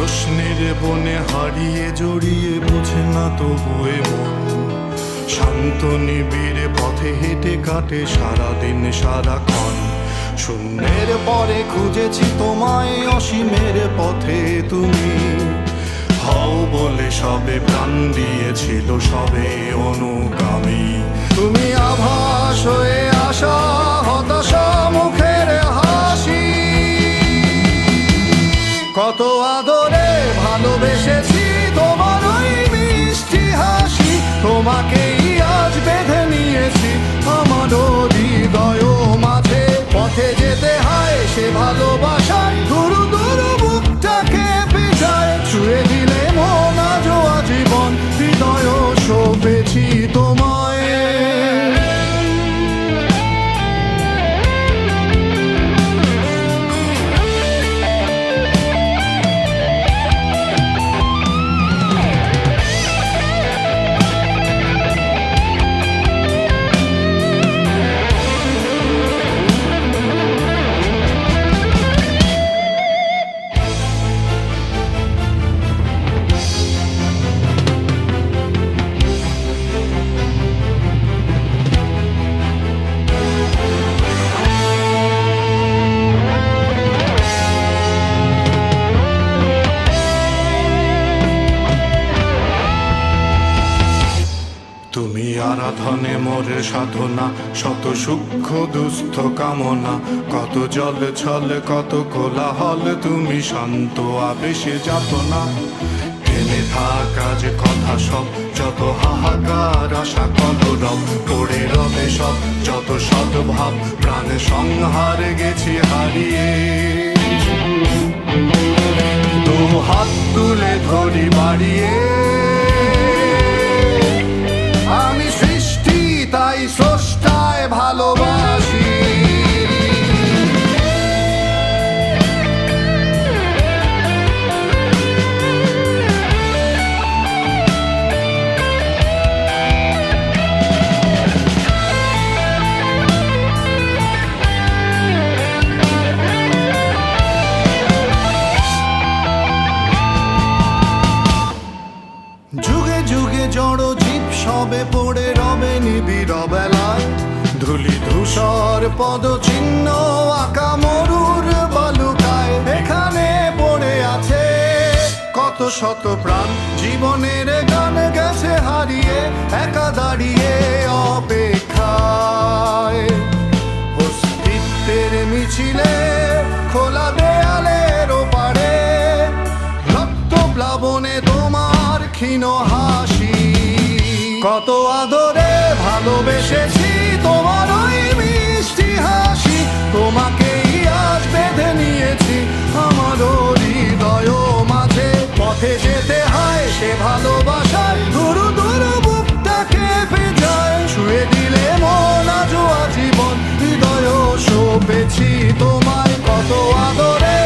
প্রশ্নের বনে হারিয়ে জড়িয়ে বোঝে না তবুয়ে মন, শান্ত নিবিড় পথে হেঁটে কাটে সারাদিন সারাক্ষণ। শূন্যের পরে খুঁজেছি তোমায়, অসীমের পথে তুমি হও বলে সবে প্রাণ দিয়েছিল, সবে অনুগামী। তুমি আভাস হয়ে আসা, হতাশা মুখের হাসি, কত আদরে ভালোবেসেছি তোমার ওই মিষ্টি হাসি। তোমাকেই আজ বেঁধে নিয়েছি আমার হৃদয় মাঝে, পথে যেতে হয় সে ভালোবাসায় দূর দূর বুকটাকে পেঁচায়। ছুঁয়ে দিলে মন আজও আজীবন হৃদয় সপেছি তোমায়। তুমি আরাধনে মোরে সাধনা, শত সূক্ষ্ম দুস্থ কামনা, কত জল ছল কত কোলাহল, তুমি শান্ত আবেশে যাতনা। টেনে থাকা যে কথা সব, যত হাহাকার আশা কলরব, পড়ে রবে সব যত সদ্ভাব, প্রাণ সংহার গেছি হারিয়ে। দু হাত তুলে ধরি বাড়িয়ে, আমি সৃষ্টি তাই স্রষ্টায় ভালোবাসি। যুগে যুগে জড় জীব সবে পড়ে রবে নিবিড় বেলায়, ধুলি ধূসর পদচিহ্ন আঁকা মরুর বালুকায়। এখানে পড়ে আছে কত শত প্রাণ, জীবনের গান গেছে হারিয়ে, একা দাঁড়িয়ে অপেক্ষায়। অস্তিত্বের মিছিলে খোলা দেয়ালের ওপারে, রক্ত প্লাবনে তোমার ক্ষীণ হাসি, কত আদরে ভালোবেসেছি তোমার ওই মিষ্টি হাসি। তোমাকেই আজ বেঁধে নিয়েছি আমার হৃদয় মাঝে, পথে যেতে হয় সে ভালোবাসায় দূর দূর বুকটাকে পেঁচায়। ছুঁয়ে দিলে মন আজও আজীবন হৃদয় সপেছি তোমায়, কত আদরে